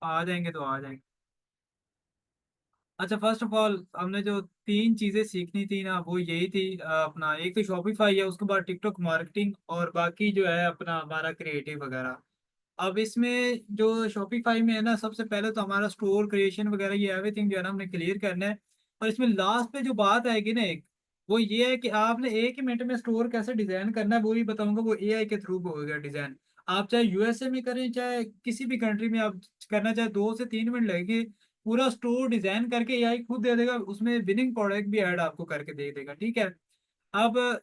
आ जाएंगे तो आ जाएंगे। अच्छा, फर्स्ट ऑफ ऑल हमने जो तीन चीजें सीखनी थी ना, वो यही थी, अपना एक तो शॉपिफाई है, उसके बाद टिकटॉक मार्केटिंग, और बाकी जो है अपना हमारा क्रिएटिव वगैरह। अब इसमें जो शॉपिफाई में है ना, सबसे पहले तो हमारा स्टोर क्रिएशन वगैरह ये एवरीथिंग जो है ना हमने क्लियर करना है। और इसमें लास्ट पे जो बात आएगी ना एक, वो ये है कि आपने एक ही मिनट में स्टोर कैसे डिजाइन करना है, वो ही बताऊंगा। वो एआई के थ्रू होगा डिजाइन। आप चाहे यूएसए में करें, चाहे किसी भी कंट्री में आप करना चाहे, 2 से 3 मिनट लगेंगे। पूरा स्टोर डिजाइन करके एआई खुद दे देगा, उसमें विनिंग प्रोडक्ट भी ऐड आपको करके दे देगा, ठीक है। अब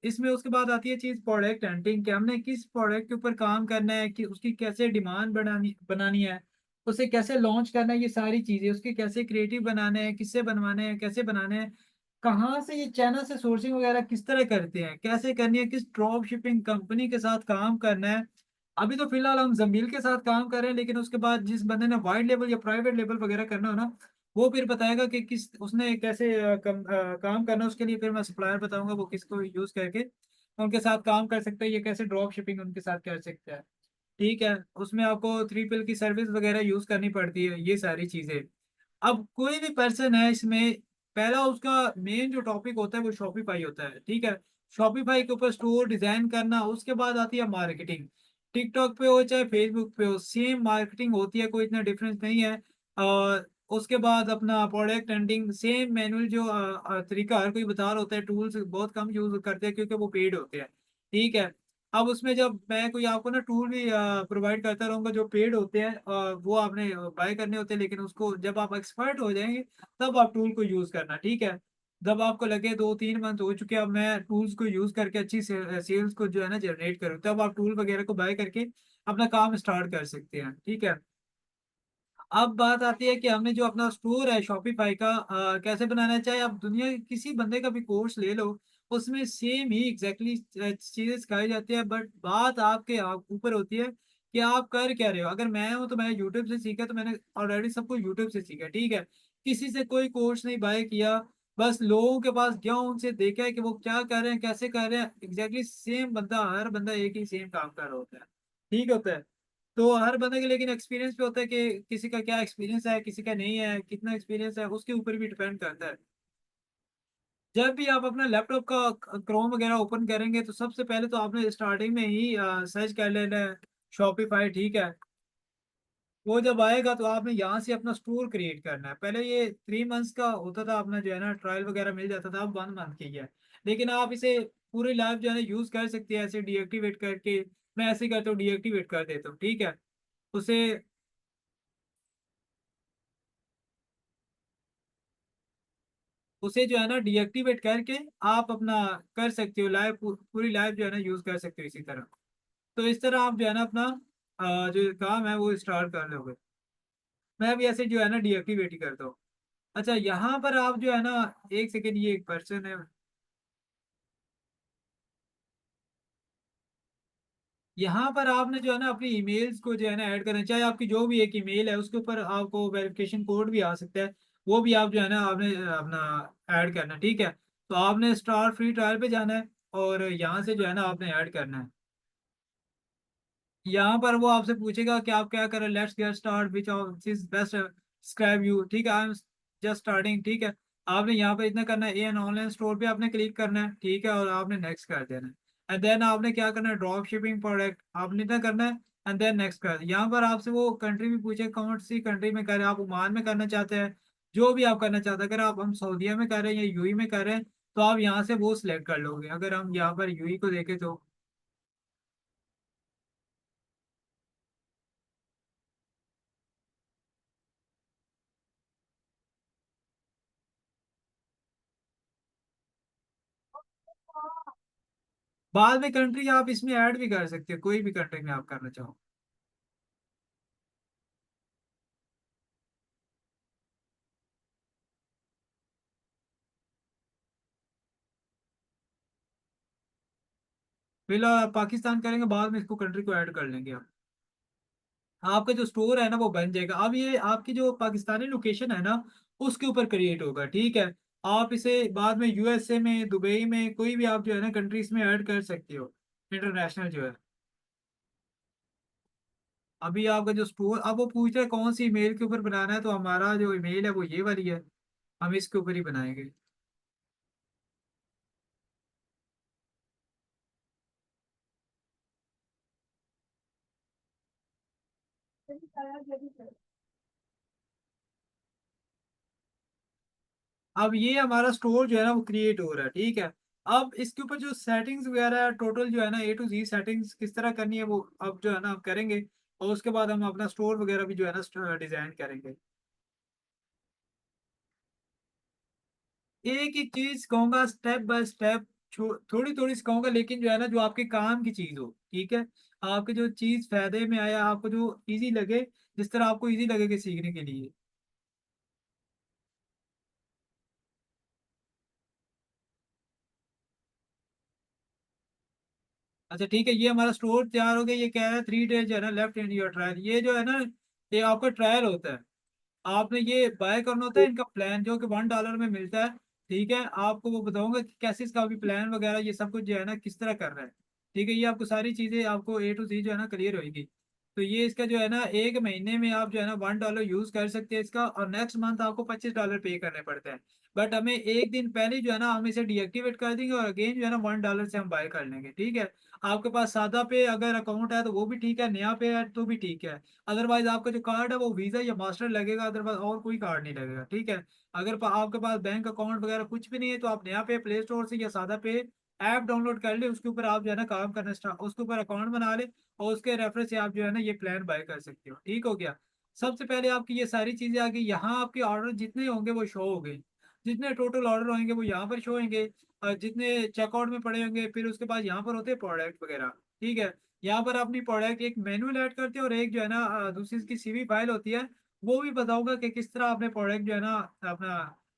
इसमें उसके बाद आती है चीज प्रोडक्ट हंटिंग, कि हमने किस प्रोडक्ट के ऊपर काम करना है, कि उसकी कैसे डिमांड बनानी बनानी है, उसे कैसे लॉन्च करना है, ये सारी चीजें उसके कैसे क्रिएटिव बनाने हैं, किससे बनवाने हैं, कैसे बनाने हैं, कहाँ से ये चैनल से सोर्सिंग वगैरह किस तरह करते हैं, कैसे करनी है, किस ड्रॉप शिपिंग कंपनी के साथ काम करना है। अभी तो फिलहाल हम जमील के साथ काम कर रहे हैं, लेकिन उसके बाद जिस बंदे ने वाइड लेवल या प्राइवेट लेवल वगैरह करना हो ना, वो फिर बताएगा कि किस उसने कैसे काम करना है। उसके लिए फिर मैं सप्लायर बताऊंगा, वो किसको यूज करके उनके साथ काम कर सकते हैं, ये कैसे ड्रॉप शिपिंग उनके साथ कर सकते हैं, ठीक है। उसमें आपको 3PL की सर्विस वगैरह यूज करनी पड़ती है, ये सारी चीजें। अब कोई भी पर्सन है इसमें, पहला उसका मेन जो टॉपिक होता है वो शॉपिफाई होता है, ठीक है। शॉपिफाई के ऊपर स्टोर डिजाइन करना, उसके बाद आती है मार्केटिंग। टिकटॉक पे हो चाहे फेसबुक पे हो, सेम मार्केटिंग होती है, कोई इतना डिफरेंस नहीं है। और उसके बाद अपना प्रोडक्ट हंटिंग, सेम मैनुअल जो तरीका हर कोई बता रहा होता है। टूल्स बहुत कम यूज करते हैं क्योंकि वो पेड होते हैं, ठीक है। अब उसमें जब मैं कोई आपको ना टूल भी प्रोवाइड करता रहूंगा जो पेड होते हैं, वो आपने बाय करने होते हैं, लेकिन उसको जब आप एक्सपर्ट हो जाएंगे तब आप टूल को यूज करना, ठीक है। जब आपको लगे 2-3 मंथ हो चुके हैं, अब मैं टूल्स को यूज करके अच्छी सेल्स को जो है ना जनरेट करूँ, तब आप टूल वगैरह को बाय करके अपना काम स्टार्ट कर सकते हैं, ठीक है। अब बात आती है कि हमने जो अपना स्टोर है शॉपिफाई का, कैसे बनाना है। चाहे आप दुनिया के किसी बंदे का भी कोर्स ले लो, उसमें सेम ही एग्जैक्टली चीजें सिखाई जाती है, बट बात आपके ऊपर होती है कि आप कर क्या रहे हो। अगर मैं हूं तो मैं यूट्यूब से सीखा, तो मैंने ऑलरेडी सब कुछ यूट्यूब से सीखा, ठीक है। किसी से कोई कोर्स नहीं बाय किया, बस लोगों के पास गया, उनसे देखा है कि वो क्या कर रहे हैं, कैसे कर रहे हैं। एग्जैक्टली सेम बंदा, हर बंदा एक ही सेम काम कर रहा होता है, ठीक होता है। तो हर बंदे के लेकिन एक्सपीरियंस पे होता है कि किसी का क्या एक्सपीरियंस है, किसी का नहीं है, कितना एक्सपीरियंस है उसके ऊपर भी डिपेंड करता है। जब भी आप अपना लैपटॉप का क्रोम वगैरह ओपन करेंगे, तो सबसे पहले तो आपने स्टार्टिंग में ही सर्च कर लेना है शॉपिफाई, ठीक है। वो जब आएगा तो आपने यहाँ से अपना स्टोर क्रिएट करना है। पहले ये 3 मंथ्स का होता था अपना जो है ना, ट्रायल वगैरह मिल जाता था, अब 1 मंथ की है। लेकिन आप इसे पूरी लाइफ जो है ना यूज कर सकते हैं, ऐसे डीएक्टिवेट करके। मैं ऐसे ही करता हूँ, डीएक्टिवेट कर देता हूँ, ठीक है। उसे उसे जो है ना डीएक्टिवेट करके आप अपना कर सकते हो लाइव, पूरी लाइव जो है ना यूज कर सकते हो इसी तरह। तो इस तरह आप जो है ना अपना जो काम है वो स्टार्ट कर लोगे। मैं भी ऐसे जो है ना डीएक्टिवेट ही करता हूँ। अच्छा, यहाँ पर आप जो है ना, एक सेकेंड, ये एक पर्सन है। यहाँ पर आपने जो है ना अपनी ईमेल्स को जो है ना ऐड करना है। चाहे आपकी जो भी एक ईमेल है उसके ऊपर आपको वेरिफिकेशन कोड भी आ सकता है, वो भी आप जो है ना आपने अपना ऐड करना है, ठीक है। तो आपने स्टार फ्री ट्रायल पे जाना है, और यहाँ से जो है ना आपने ऐड करना है। यहाँ पर वो आपसे पूछेगा कि आप क्या करें, let's get start, which of is best describe you, ठीक है। आई एम जस्ट स्टार्टिंग, ठीक है। आपने यहाँ पे इतना करना है, एन ऑनलाइन स्टोर पे आपने क्लिक करना है, ठीक है, और आपने नेक्स्ट कर देना है। एंड देन आपने क्या करना है, ड्रॉप शिपिंग प्रोडक्ट आपने इतना करना है। एंड देन नेक्स्ट कर, यहाँ पर आपसे वो कंट्री भी पूछे, कौन सी कंट्री में कर रहे हैं, आप ओमान में करना चाहते हैं, जो भी आप करना चाहते हैं। अगर आप हम सऊदीया में कर रहे हैं या यूई में कर रहे हैं, तो आप यहाँ से वो सिलेक्ट कर लोगे। अगर हम यहाँ पर यूई को देखें तो बाद में कंट्री आप इसमें ऐड भी कर सकते हो, कोई भी कंट्री में आप करना चाहो। फिलहाल आप पाकिस्तान करेंगे, बाद में इसको कंट्री को ऐड कर लेंगे आप। आपका जो स्टोर है ना वो बन जाएगा। अब ये आपकी जो पाकिस्तानी लोकेशन है ना, उसके ऊपर क्रिएट होगा, ठीक है। आप इसे बाद में यूएसए में, दुबई में, कोई भी आप जो है ना कंट्रीज में ऐड कर सकते हो, इंटरनेशनल जो है। अभी आपका जो स्टोर, अब वो पूछ रहा है कौन सी ईमेल के ऊपर बनाना है, तो हमारा जो ईमेल है वो ये वाली है, हम इसके ऊपर ही बनाएंगे। अब ये हमारा स्टोर जो है ना वो क्रिएट हो रहा है, ठीक है। अब इसके ऊपर जो सेटिंग्स वगैरह है टोटल जो है ना A to Z सेटिंग्स किस तरह करनी है वो अब जो है ना हम करेंगे। और उसके बाद हम अपना स्टोर वगैरह भी जो है ना डिजाइन करेंगे। एक एक चीज कहूंगा स्टेप बाय स्टेप, थोड़ी थोड़ी सिखाऊंगा, लेकिन जो है ना जो आपके काम की चीज हो, ठीक है। आपके जो चीज फायदे में आया, आपको जो इजी लगे, जिस तरह आपको इजी लगेगा सीखने के लिए। अच्छा ठीक है, ये हमारा स्टोर तैयार हो गया। ये कह रहा है 3 डेज जो है ना लेफ्ट इन योर ट्रायल, ये जो है ना ये आपका ट्रायल होता है। आपने ये बाय करना होता है इनका प्लान जो कि $1 में मिलता है। ठीक है, आपको वो बताऊंगा कि कैसे इसका अभी प्लान वगैरह ये सब कुछ जो है ना किस तरह कर रहा है। ठीक है, ये आपको सारी चीजें आपको A to Z जो है ना क्लियर होगी। तो ये इसका जो है ना एक महीने में आप जो है ना $1 यूज कर सकते हैं इसका, और नेक्स्ट मंथ आपको $25 पे करने पड़ते हैं। बट हमें एक दिन पहले जो है ना हम इसे डीएक्टिवेट कर देंगे, और अगेन जो है ना $1 से हम बाय कर लेंगे, ठीक है। आपके पास सादा पे अगर अकाउंट है तो वो भी ठीक है, नया पे है तो भी ठीक है। अदरवाइज आपका जो कार्ड है वो वीजा या मास्टर लगेगा, अदरवाइज और कोई कार्ड नहीं लगेगा, ठीक है। अगर आपके पास बैंक अकाउंट वगैरह कुछ भी नहीं है तो आप नया पे प्ले स्टोर से या सादा पे ऐप डाउनलोड कर ले, उसके ऊपर आप जो है ना काम करना स्टार्ट, उसके ऊपर अकाउंट बना ले, और उसके रेफरेंस से आप जो है ना ये प्लान बाय कर सकते हो, ठीक हो गया। सबसे पहले आपकी ये सारी चीजें आ गई, यहाँ आपके ऑर्डर जितने होंगे वो शो हो गए। जितने टोटल ऑर्डर होंगे वो यहाँ पर शो होंगे, और जितने चेकआउट में पड़े होंगे फिर उसके बाद यहाँ पर होते हैं प्रोडक्ट वगैरह, ठीक है। यहाँ पर अपनी प्रोडक्ट एक मैनुअल ऐड करते हैं, और एक जो है ना दूसरी की सीवी फाइल होती है। वो भी बताऊंगा कि किस तरह आपने प्रोडक्ट जो है ना अपना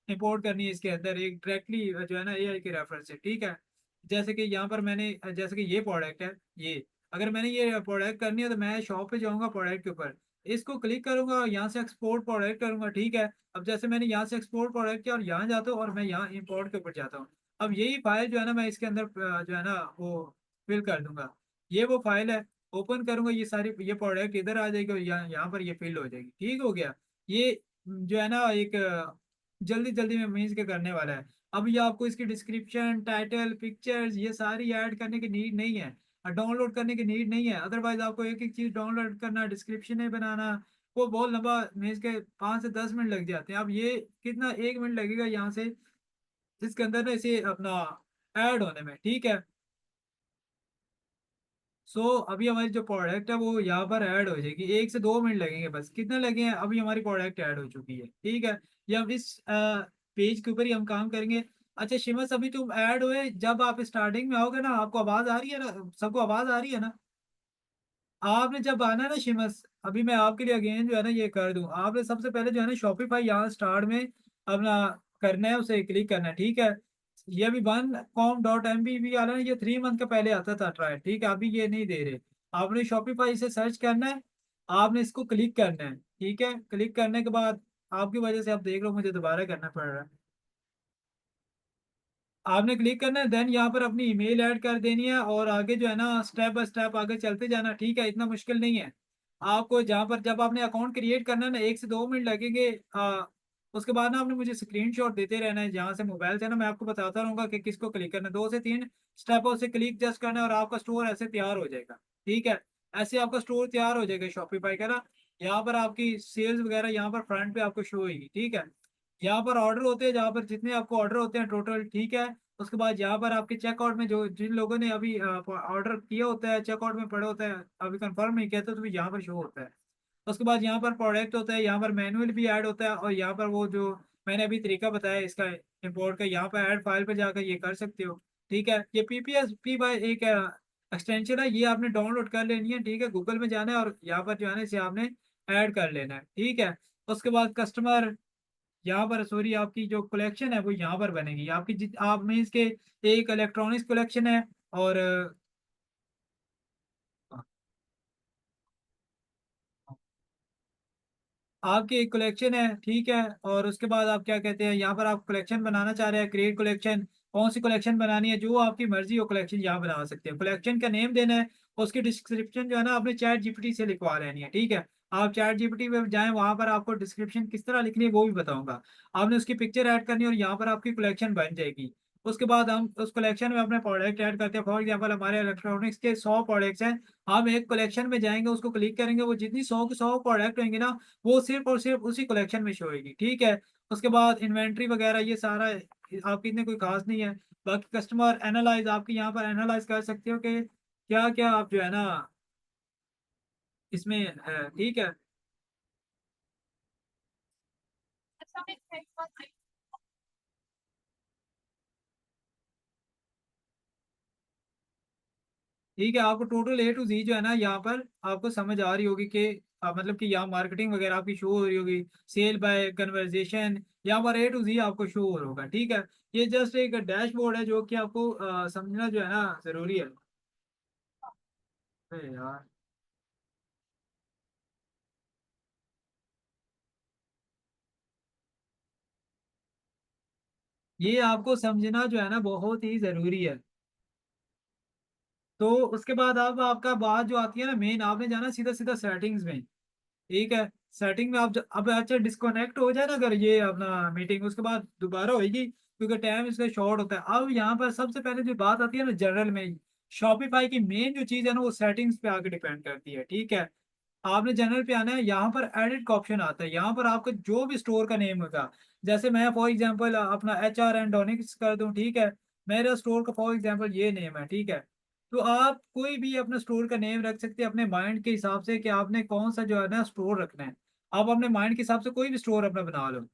इंपोर्ट करनी है इसके अंदर, एक डायरेक्टली जो है ना AI के रेफरेंस से, ठीक है। जैसे कि यहाँ पर मैंने जैसे कि ये प्रोडक्ट है, ये अगर मैंने ये प्रोडक्ट करनी है तो मैं शॉप पे जाऊंगा, प्रोडक्ट के ऊपर इसको क्लिक करूंगा, यहाँ से एक्सपोर्ट प्रोडक्ट करूंगा, ठीक है। अब जैसे मैंने यहाँ से एक्सपोर्ट प्रोडक्ट किया और यहाँ जाता हूँ और मैं यहाँ इंपोर्ट के ऊपर जाता हूँ। अब यही फाइल जो है ना मैं इसके अंदर जो है ना वो फिल कर दूंगा। ये वो फाइल है, ओपन करूंगा, ये सारी ये प्रोडक्ट इधर आ जाएगी और यहाँ यहाँ पर ये फिल हो जाएगी, ठीक हो गया। ये जो है ना एक जल्दी जल्दी में मीन्स के करने वाला है। अब ये आपको इसकी डिस्क्रिप्शन टाइटल पिक्चर्स ये सारी ऐड करने की नीड नहीं है, और डाउनलोड करने की नीड नहीं है। अदरवाइज आपको एक एक चीज डाउनलोड करना, डिस्क्रिप्शन बनाना, वो बहुत लंबा मीन्स के 5 से 10 मिनट लग जाते हैं। अब ये कितना 1 मिनट लगेगा यहाँ से जिसके अंदर ना इसे अपना ऐड होने में, ठीक है। सो अभी हमारी जो प्रोडक्ट है वो यहाँ पर ऐड हो जाएगी, 1 से 2 मिनट लगेंगे बस, कितने लगे हैं, अभी हमारी प्रोडक्ट ऐड हो चुकी है, ठीक है। ये हम इस पेज के ऊपर ही हम काम करेंगे। अच्छा शिमस, अभी तुम ऐड हुए, जब आप स्टार्टिंग में आओगे ना आपको आवाज आ रही है ना, सबको आवाज आ रही है ना। आपने जब आना है ना शिमस, अभी मैं आपके लिए अगेन जो है ना ये कर दूं, आपने सबसे पहले जो है ना शॉपिफाई यहाँ स्टार्ट में अपना करना है, उसे क्लिक करना है, ठीक है। ये अभी 1com.mb भी आ रहा है, ये 3 मंथ का पहले आता था ट्रायल, ठीक है, अभी ये नहीं दे रहे। आपने शॉपिफाई से सर्च करना है, आपने इसको क्लिक करना है, ठीक है। क्लिक करने के बाद आपकी वजह से आप देख रहे हो मुझे दोबारा करना पड़ रहा है। आपने क्लिक करना है, देन यहाँ पर अपनी ईमेल ऐड कर देनी है, और आगे जो है ना स्टेप बाय स्टेप आगे चलते जाना, ठीक है, इतना मुश्किल नहीं है। आपको जहाँ पर जब आपने अकाउंट क्रिएट करना है ना 1 से 2 मिनट लगेंगे। उसके बाद ना आपने मुझे स्क्रीनशॉट देते रहना है, जहाँ से मोबाइल से ना मैं आपको बताता रहूंगा कि किसको क्लिक करना है, 2 से 3 स्टेपों से क्लिक जस्ट करना है और आपका स्टोर ऐसे तैयार हो जाएगा, ठीक है। ऐसे आपका स्टोर तैयार हो जाएगा शॉपिफाई का ना। यहाँ पर आपकी सेल्स वगैरह यहाँ पर फ्रंट पे आपको शो होगी, ठीक है। यहाँ पर ऑर्डर होते हैं, जहाँ पर जितने आपको ऑर्डर होते हैं टोटल, ठीक है। उसके बाद यहाँ पर आपके चेकआउट में जो जिन लोगों ने अभी ऑर्डर किया होता है चेकआउट में पड़ा होता है, अभी कंफर्म नहीं किया तो भी यहाँ पर शो होता है। उसके बाद यहाँ पर प्रोडक्ट होता है, यहाँ पर मैनुअल भी ऐड होता है, और यहाँ पर वो जो मैंने अभी तरीका बताया इसका इंपोर्ट का, यहाँ पर ऐड फाइल पर जाकर ये कर सकते हो, ठीक है। ये PPSP बाय एक एक्सटेंशन है, ये आपने डाउनलोड कर लेनी है, ठीक है। गूगल में जाना है और यहाँ पर जो है ना इसे आपने ऐड कर लेना है, ठीक है। उसके बाद कस्टमर यहाँ पर सॉरी आपकी जो कलेक्शन है वो यहाँ पर बनेगी आपकी आप मीन्स के एक इलेक्ट्रॉनिक्स कलेक्शन है, और आपकी एक कलेक्शन है, ठीक है। और उसके बाद आप क्या कहते हैं, यहाँ पर आप कलेक्शन बनाना चाह रहे हैं, क्रिएट कलेक्शन, कौन सी कलेक्शन बनानी है, जो आपकी मर्जी हो कलेक्शन यहाँ बना सकते हैं, कलेक्शन का नेम देना है। उसकी डिस्क्रिप्शन जो है ना आपने चैट जीपीटी से लिखवा लेनी है, ठीक है। आप चैट जीपीटी पे जाएं, वहां पर आपको डिस्क्रिप्शन किस तरह लिखनी है वो भी बताऊंगा। आपने उसकी पिक्चर ऐड करनी है और यहाँ पर आपकी कलेक्शन बन जाएगी। उसके बाद हम उस कलेक्शन में अपने प्रोडक्ट ऐड करते हैं। फॉर एग्जांपल हमारे इलेक्ट्रॉनिक्स के 100 प्रोडक्ट्स हैं। हम एक कलेक्शन में जाएंगे, उसको क्लिक करेंगे, वो जितनी 100 के 100 प्रोडक्ट होंगे ना, वो सिर्फ और सिर्फ उसी कलेक्शन में शो होगी, ठीक है। उसके बाद इन्वेंट्री वगैरह ये सारा आपकी इतने कोई खास नहीं है। बाकी कस्टमर एनालाइज आपकी यहाँ पर एनालाइज कर सकते हो कि क्या क्या आप जो है ना इसमें है, ठीक है। ठीक है, आपको टोटल ए टू जी जो है ना यहाँ पर आपको समझ आ रही होगी कि मतलब कि यहाँ मार्केटिंग वगैरह आपकी शो हो रही होगी, सेल बाय कन्वर्जेशन, यहाँ पर ए टू जी आपको शो हो रहा होगा, ठीक है। ये जस्ट एक डैशबोर्ड है जो कि आपको समझना जो है ना जरूरी है। अरे यार, ये आपको समझना जो है ना बहुत ही जरूरी है। तो उसके बाद अब आपका बात जो आती है ना मेन, आपने जाना सीधा सीधा सेटिंग्स में, ठीक है। सेटिंग में आप अब अच्छा डिस्कनेक्ट हो जाए ना अगर ये अपना मीटिंग, उसके बाद दोबारा होगी क्योंकि टाइम इसका शॉर्ट होता है। अब यहाँ पर सबसे पहले जो बात आती है ना जनरल में, शॉपिफाई की मेन जो चीज है ना वो सेटिंग्स पे आके डिपेंड करती है, ठीक है। आपने जनरल पे आना है, यहाँ पर एडिट का ऑप्शन आता है, यहाँ पर आपका जो भी स्टोर का नेम होगा। जैसे मैं फॉर एग्जांपल अपना HRN डोनिक्स कर दूं, ठीक है। मेरा स्टोर का फॉर एग्जांपल ये नेम है, ठीक है। तो आप कोई भी अपना स्टोर का नेम रख सकते हैं अपने माइंड के हिसाब से कि आपने कौन सा जो है ना स्टोर रखना है। आप अपने माइंड के हिसाब से कोई भी स्टोर अपना बना लो।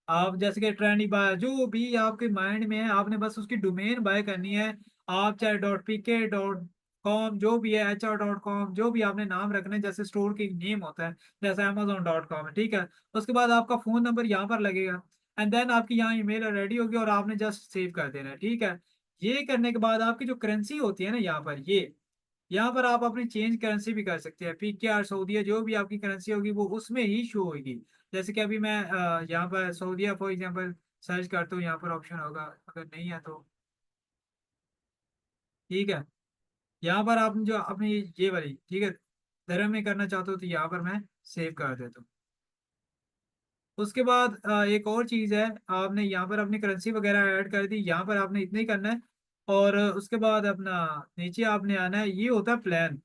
आप जैसे कि ट्रेंडी बाय जो भी आपके माइंड में है, आपने बस उसकी डोमेन बाय करनी है। आप चाहे .pk.com जो भी है, HR.com जो भी आपने नाम रखना है, जैसे स्टोर की नेम होता है, जैसे Amazon.com है, ठीक है। उसके बाद आपका फोन नंबर यहाँ पर लगेगा, एंड देन आपकी यहाँ ईमेल रेडी होगी और आपने जस्ट सेव कर देना है, ठीक है। ये करने के बाद आपकी जो करेंसी होती है ना यहाँ पर, ये यहाँ पर आप अपनी चेंज करेंसी भी कर सकते हैं। PKR सऊदीया जो भी आपकी करेंसी होगी वो उसमें ही शो होगी। जैसे कि अभी मैं यहाँ पर सऊदीया फॉर एग्जांपल सर्च करता हूँ, यहाँ पर ऑप्शन होगा, अगर नहीं है तो ठीक है। यहाँ पर आप जो अपनी ये वाली, ठीक है, धर्म में करना चाहते हो तो यहाँ पर मैं सेव कर देता हूँ। उसके बाद एक और चीज़ है, आपने यहाँ पर अपनी करेंसी वगैरह ऐड कर दी, यहाँ पर आपने इतना ही करना है। और उसके बाद अपना नीचे आपने आना है, ये होता है प्लान।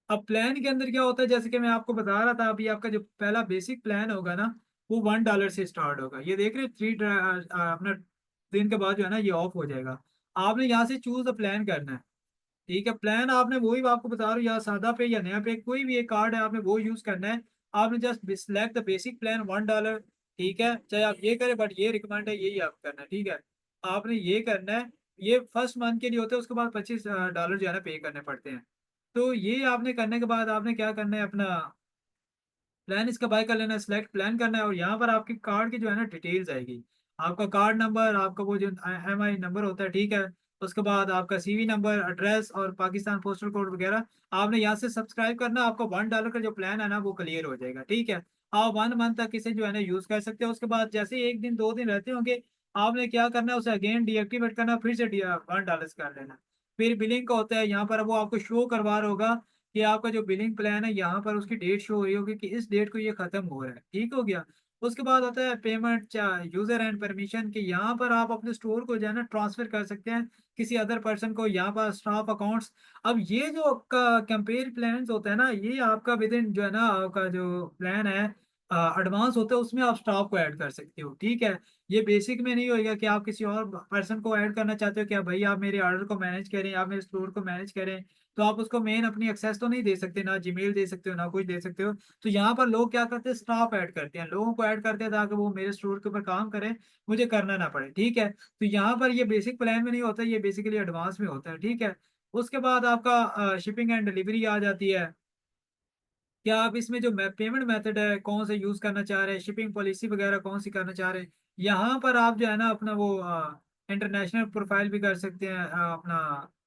अब प्लान के अंदर क्या होता है, जैसे कि मैं आपको बता रहा था, अभी आपका जो पहला बेसिक प्लान होगा ना वो $1 से स्टार्ट होगा। ये देख रहे हैं अपना दिन के बाद जो है ना ये ऑफ हो जाएगा। आपने यहाँ से चूज द प्लान करना है, ठीक है। प्लान आपने वही आपको बता रहा हूँ, या सादा पे या नया पे कोई भी एक कार्ड है आपने वो यूज करना है। आपने just select the basic plan $1, ठीक है। चाहे आप ये करें बट ये रिकमेंड है, यही आप करना है, ठीक है। आपने ये करना है। ये फर्स्ट मंथ के लिए होता है, उसके बाद $25 जो है ना पे करने पड़ते हैं। तो ये आपने करने के बाद आपने क्या करना है, अपना प्लान इसका बाय कर लेना है, सिलेक्ट प्लान करना है, और यहाँ पर आपकी कार्ड की जो है ना डिटेल्स आएगी। आपका कार्ड नंबर, आपका वो जो MI नंबर होता है, ठीक है। उसके बाद आपका CV नंबर, एड्रेस और पाकिस्तान पोस्टल कोड वगैरह। आपने यहाँ से सब्सक्राइब करना, आपका $1 का जो प्लान है ना वो क्लियर हो जाएगा, ठीक है। आप 1 मंथ तक इसे जो है ना यूज कर सकते हो। उसके बाद जैसे ही 1 दिन 2 दिन रहते होंगे, आपने क्या करना है, उसे अगेन डीएक्टिवेट करना, फिर से $1 कर लेना। फिर बिलिंग का होता है, यहाँ पर वो आपको शो करवा रहा होगा कि आपका जो बिलिंग प्लान है यहाँ पर उसकी डेट शो हो रही होगी कि इस डेट को ये खत्म हो रहा है, ठीक हो गया। उसके बाद आता है पेमेंट यूजर एंड परमिशन, कि यहाँ पर आप अपने स्टोर को जो है ना ट्रांसफर कर सकते हैं किसी अदर पर्सन को, यहाँ पर स्टाफ अकाउंट्स। अब ये जो आपका कंपेयर प्लान होता है ना, ये आपका विद इन जो है ना आपका जो प्लान है एडवांस होता है, उसमें आप स्टाफ को ऐड कर सकते हो, ठीक है। ये बेसिक में नहीं होएगा कि आप किसी और पर्सन को ऐड करना चाहते हो, क्या भाई आप मेरे ऑर्डर को मैनेज करें, आप मेरे स्टोर को मैनेज करें। तो आप उसको मेन अपनी एक्सेस तो नहीं दे सकते, ना जीमेल दे सकते हो ना कुछ दे सकते हो। तो यहाँ पर लोग क्या करते हैं, स्टाफ ऐड करते हैं, लोगों को ऐड करते हैं ताकि वो मेरे स्टोर के ऊपर काम करें, मुझे करना ना पड़े, ठीक है। तो यहाँ पर ये बेसिक प्लान में नहीं होता, ये बेसिकली एडवांस में होता है, ठीक है। उसके बाद आपका शिपिंग एंड डिलीवरी आ जाती है। क्या आप इसमें जो पेमेंट मेथड है कौन सा यूज करना चाह रहे हैं, शिपिंग पॉलिसी वगैरह कौन सी करना चाह रहे हैं। यहाँ पर आप जो है ना अपना वो इंटरनेशनल प्रोफाइल भी कर सकते हैं, अपना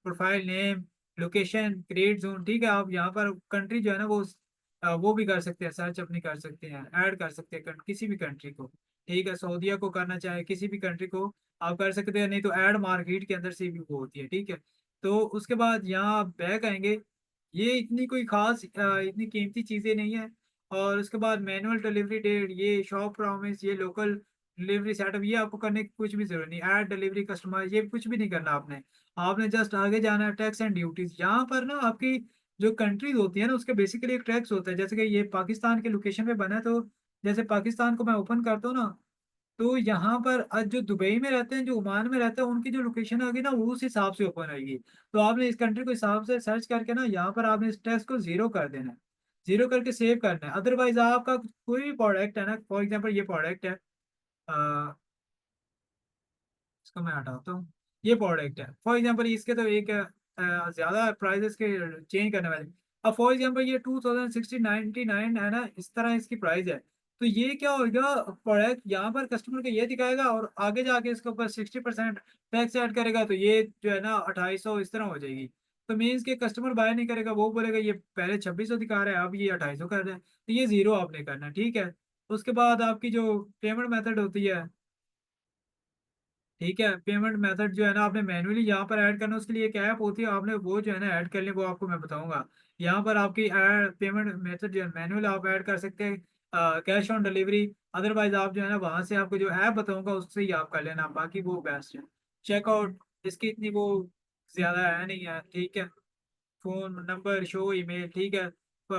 profile name, location, create zone, ठीक है। आप यहाँ पर कंट्री जो है ना वो भी कर सकते हैं, सर्च अपनी कर सकते हैं, ऐड कर सकते हैं किसी भी कंट्री को, ठीक है। सऊदीया को करना चाहे किसी भी कंट्री को आप कर सकते हैं, नहीं तो ऐड मार्केट के अंदर से भी वो होती है, ठीक है। तो उसके बाद यहाँ आप बैक आएंगे। ये इतनी कोई खास इतनी कीमती चीजें नहीं है। और उसके बाद मैनुअल डिलीवरी डेट, ये शॉप प्रॉमिस, ये लोकल डिलीवरी सेटअप, ये आपको करने की कुछ भी जरूरत नहीं। ऐड डिलीवरी कस्टमर, ये कुछ भी नहीं करना आपने। आपने जस्ट आगे जाना है, टैक्स एंड ड्यूटीज। यहाँ पर ना आपकी जो कंट्रीज होती है ना, उसके बेसिकली एक टैक्स होता है। जैसे कि ये पाकिस्तान के लोकेशन पे बना है, तो जैसे पाकिस्तान को मैं ओपन करता हूँ ना, तो यहाँ पर जो दुबई में रहते हैं, जो ओमान में रहते हैं, उनकी जो लोकेशन होगी ना, वो उस हिसाब से ओपन होगी। तो आपने इस कंट्री को हिसाब से सर्च करके ना, यहाँ पर आपने इस टेक्स्ट को जीरो कर देना है। जीरो करके सेव करना है। अदरवाइज आपका कोई भी प्रोडक्ट है ना, फॉर एग्जाम्पल ये प्रोडक्ट है, इसको मैं हटाता हूँ। ये प्रोडक्ट है फॉर एग्जांपल, इसके तो एक ज्यादा प्राइसेस के चेंज करने वाले। अब फॉर एग्जांपल ये 2060 99 है ना, इस तरह इसकी प्राइस है। तो ये क्या होगा, प्रोडक्ट यहाँ पर कस्टमर को ये दिखाएगा, और आगे जाके इसके ऊपर 60% टैक्स ऐड करेगा, तो ये जो है ना 2800 इस तरह हो जाएगी। तो मीन्स के कस्टमर बाय नहीं करेगा, वो बोलेगा ये पहले 2600 दिखा रहा है, अब ये 2800 कर रहा है। तो ये जीरो आपने करना है, ठीक है। उसके बाद आपकी जो पेमेंट मेथड होती है, ठीक है, पेमेंट मेथड जो है ना, आपने मैन्युअली यहाँ पर ऐड करना है। उसके लिए एक ऐप होती है, आपने वो जो है ना ऐड कर लें, वो आपको मैं बताऊंगा। यहाँ पर आपकी पेमेंट मेथड जो है मैनुअल आप ऐड कर सकते हैं, कैश ऑन डिलीवरी। अदरवाइज आप जो है ना, वहाँ से आपको जो ऐप बताऊंगा उससे ही आप कर लेना, बाकी वो बेस्ट है। चेकआउट इसकी इतनी वो ज्यादा है नहीं है, ठीक है। फोन नंबर शो ईमेल, ठीक है।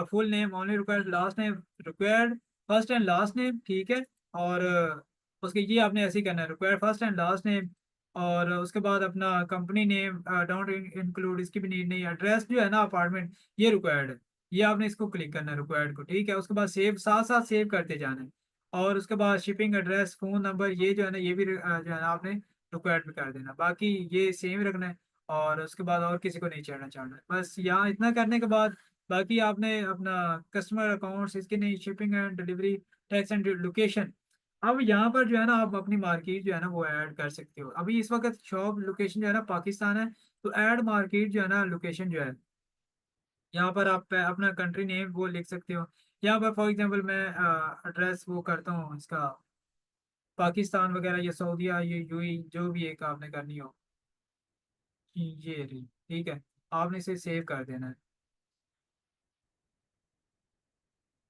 Full name only required, last name required, first and last name, ठीक है। और उसके ये आपने ऐसे ही करना है, required first and last name. और उसके बाद अपना कंपनी नेम डोंट इंक्लूड, इसकी भी नीड नहीं है। एड्रेस जो है ना अपार्टमेंट, ये रिक्वायर्ड है। ये आपने इसको क्लिक करना है रिक्वायर्ड को, ठीक है। उसके बाद सेव, साथ साथ सेव करते जाना है। और उसके बाद शिपिंग एड्रेस, फोन नंबर, ये जो है ना, ये भी जो है ना आपने रिक्वायर्ड में कर देना। बाकी ये सेम रखना है। और उसके बाद और किसी को नहीं छेड़ना चाहना है। बस यहाँ इतना करने के बाद बाकी आपने अपना कस्टमर अकाउंट्स, इसके नहीं, shipping and delivery, tax and location. अब यहाँ पर जो है ना, आप अपनी मार्केट जो है ना वो ऐड कर सकते हो। अभी इस वक्त शॉप लोकेशन जो है ना पाकिस्तान है, तो ऐड मार्केट जो है ना लोकेशन जो है, यहाँ पर आप अपना कंट्री नेम वो लिख सकते हो। यहाँ पर फॉर एग्जांपल मैं एड्रेस वो करता हूँ इसका, पाकिस्तान वगैरह, या सऊदीया, ये यूएई, जो भी एक आपने करनी हो, ये रही, ठीक है। आपने इसे सेव कर देना है।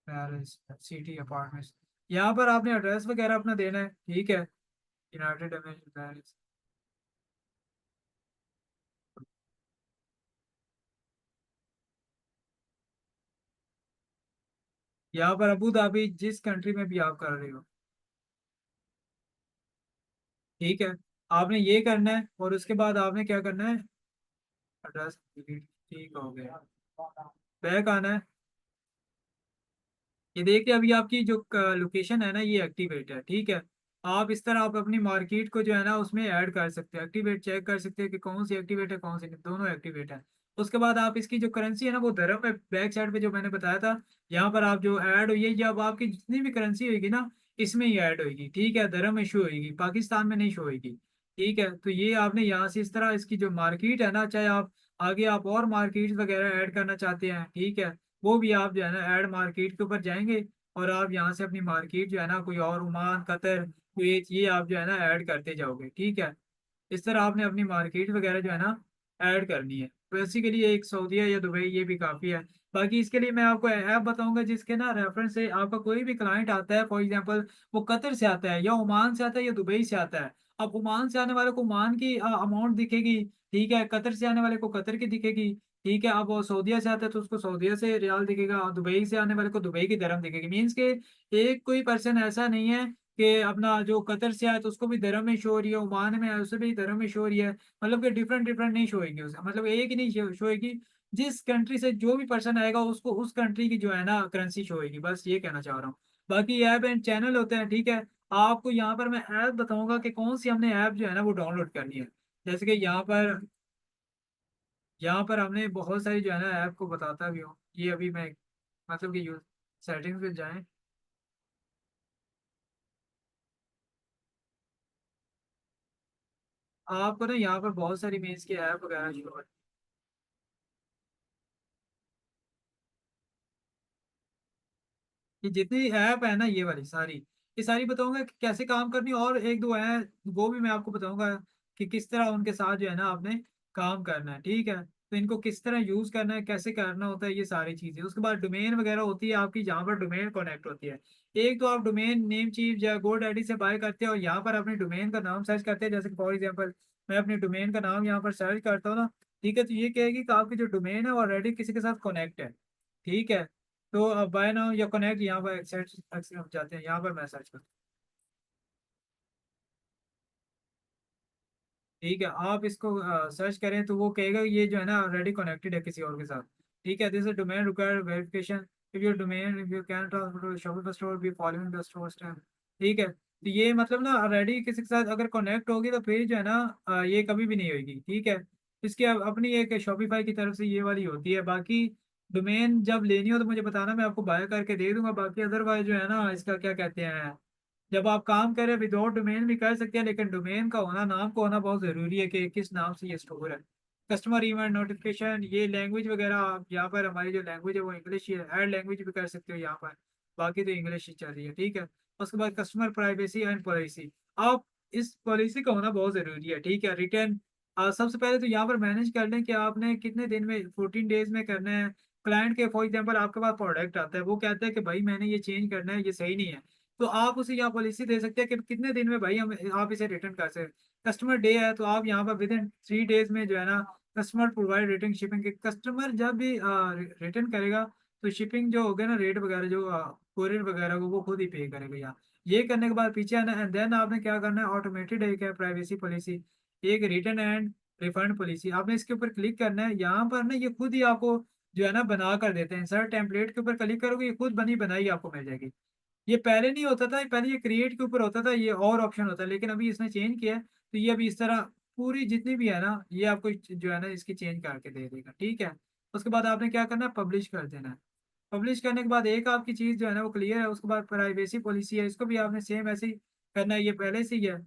पेरिस सिटी अपार्टमेंट्स, यहाँ पर आपने एड्रेस वगैरह अपना देना है, ठीक है। United American Paris. यहाँ पर अबू धाबी, जिस कंट्री में भी आप कर रहे हो, ठीक है। आपने ये करना है, और उसके बाद आपने क्या करना है, एड्रेस डिलीट, ठीक हो गया। बैक आना है। ये देखिए अभी आपकी जो लोकेशन है ना, ये एक्टिवेट है, ठीक है। आप इस तरह आप अपनी मार्केट को जो है ना उसमें ऐड कर सकते हैं, एक्टिवेट चेक कर सकते हैं कि कौन सी एक्टिवेट है, कौन सी नहीं, दोनों एक्टिवेट है। उसके बाद आप इसकी जो करेंसी है ना, वो धर्म है, बैक साइड पे जो मैंने बताया था, यहाँ पर आप जो ऐड हुई है, ये अब आपकी जितनी भी करेंसी होगी ना, इसमें ही ऐड होगी, ठीक है। धर्म में शो होगी, पाकिस्तान में नहीं शो होगी, ठीक है। तो ये आपने यहाँ से इस तरह इसकी जो मार्केट है ना, चाहे आप आगे आप और मार्केट वगैरह ऐड करना चाहते हैं, ठीक है, वो भी आप जो है ना ऐड मार्केट के ऊपर जाएंगे, और आप यहाँ से अपनी मार्केट जो है ना, कोई और ओमान, कतर, कुवैत, ये आप जो है ना ऐड करते जाओगे, ठीक है। इस तरह आपने अपनी मार्केट वगैरह जो है ना ऐड करनी है। तो इसी के लिए एक सऊदीया या दुबई ये भी काफ़ी है। बाकी इसके लिए मैं आपको ऐप बताऊंगा, जिसके ना रेफरेंस से आपका कोई भी क्लाइंट आता है, फॉर एग्जांपल वो कतर से आता है, या ओमान से आता है, या दुबई से आता है। अब ओमान से आने वाले को ओमान की अमाउंट दिखेगी, ठीक है। कतर से आने वाले को कतर की दिखेगी, ठीक है। अब वो सऊदीया से आता है, तो उसको सऊदीया से रियाल दिखेगा, और दुबई से आने वाले को दुबई की दरहम दिखेगी। मीन्स के एक कोई पर्सन ऐसा नहीं है कि अपना जो कतर से आया तो उसको भी दरहम में शो हो रही है, ओमान में आया उसे भी दरहम में शो हो रही है। मतलब कि डिफरेंट डिफरेंट नहीं शो होगी उसे, मतलब एक ही नहीं शो होगी। जिस कंट्री से जो भी पर्सन आएगा, उसको उस कंट्री की जो है ना करेंसी शो होगी, बस ये कहना चाह रहा हूँ। बाकी ऐप एंड चैनल होते हैं, ठीक है। आपको यहाँ पर मैं ऐप बताऊंगा कि कौन सी हमने ऐप जो है ना वो डाउनलोड करनी है। जैसे कि यहाँ पर हमने बहुत सारी जो है ना ऐप को बताता भी हूँ। ये अभी मैं मतलब कि यूज सेटिंग्स में जाएं, आपको ना यहाँ पर बहुत सारी मीन्स की ऐप वगैरह शो, ये जितनी ऐप है ना, ये वाली सारी, ये सारी बताऊंगा कि कैसे काम करनी है। और एक दो है वो भी मैं आपको बताऊंगा कि किस तरह उनके साथ जो है ना आपने काम करना है, ठीक है। तो इनको किस तरह यूज करना है, कैसे करना होता है, ये सारी चीजें। उसके बाद डोमेन वगैरह होती है आपकी, जहाँ पर डोमेन कनेक्ट होती है। एक तो आप डोमेन नेम चीफ या गोड आईडी से बाय करते हैं और यहाँ पर अपने डोमेन का नाम सर्च करते हैं, जैसे कि फॉर एग्जांपल मैं अपने डोमेन का नाम यहाँ पर सर्च करता हूँ ना, ठीक है, तो ये कहेगी कि आपकी जो डोमेन है वो ऑलरेडी किसी के साथ कनेक्ट है, ठीक है। तो बाय नाउ या कनेक्ट यहाँ पर एक्सेप्ट जाते हैं, यहाँ पर मैं सर्च करता हूँ, ठीक है। आप इसको सर्च करें तो वो कहेगा कि ये जो है ना ऑलरेडी कनेक्टेड है किसी और के साथ, ठीक है। This domain require verification, if your domain if you can transfer to Shopify store be following the store step, ठीक है। तो ये मतलब ना ऑलरेडी किसी के साथ अगर कनेक्ट होगी तो फिर जो है ना ये कभी भी नहीं होगी, ठीक है। इसकी अपनी एक शॉपिफाई की तरफ से ये वाली होती है। बाकी डोमेन जब लेनी हो तो मुझे बताना, मैं आपको बाय करके दे दूंगा। बाकी अदरवाइज जो है ना इसका क्या कहते हैं, जब आप काम करें विदाउट डोमेन भी कर सकते हैं, लेकिन डोमेन का होना, नाम का होना बहुत जरूरी है कि किस नाम से ये स्टोर है। कस्टमर इवेंट नोटिफिकेशन, ये लैंग्वेज वगैरह आप यहाँ पर, हमारी जो लैंग्वेज है वो इंग्लिश ही है, ऐड लैंग्वेज भी कर सकते हो यहाँ पर, बाकी तो इंग्लिश ही चल रही है, ठीक है। उसके बाद कस्टमर प्राइवेसी एंड पॉलिसी, आप इस पॉलिसी का होना बहुत जरूरी है, ठीक है। रिटर्न सबसे पहले तो यहाँ पर मैनेज कर लें कि आपने कितने दिन में, 14 डेज में करना है। क्लाइंट के फॉर एग्जाम्पल आपके पास प्रोडक्ट आता है, वो कहता है कि भाई मैंने ये चेंज करना है, ये सही नहीं है, तो आप उसे यहाँ पॉलिसी दे सकते हैं कि कितने दिन में भाई हम आप इसे रिटर्न कर सकते हैं। कस्टमर डे है तो आप यहाँ पर विद इन 3 डेज में जो है ना कस्टमर प्रोवाइड रिटर्न शिपिंग के, कस्टमर जब भी रिटर्न करेगा तो शिपिंग जो होगा ना, रेट वगैरह जो कोरियर वगैरह को वो खुद ही पे करेगा यहाँ। ये करने के बाद पीछे आना एंड देन आपने क्या करना है, ऑटोमेटेड एक है प्राइवेसी पॉलिसी, एक रिटर्न एंड रिफंड पॉलिसी, आपने इसके ऊपर क्लिक करना है। यहाँ पर ना ये खुद ही आपको जो है ना बना कर देते हैं, इंसर्ट टेम्पलेट के ऊपर क्लिक करोगे ये खुद बनी बनाई आपको मिल जाएगी। ये पहले नहीं होता था, पहले ये क्रिएट के ऊपर होता था, ये और ऑप्शन होता है, लेकिन अभी इसने चेंज किया है, तो ये अभी इस तरह पूरी जितनी भी है ना ये आपको जो है ना इसकी चेंज करके दे देगा, ठीक है। उसके बाद आपने क्या करना है, पब्लिश कर देना है। पब्लिश करने के बाद एक आपकी चीज़ जो है ना वो क्लियर है। उसके बाद प्राइवेसी पॉलिसी है, इसको भी आपने सेम ऐसे ही करना है, ये पहले से ही है,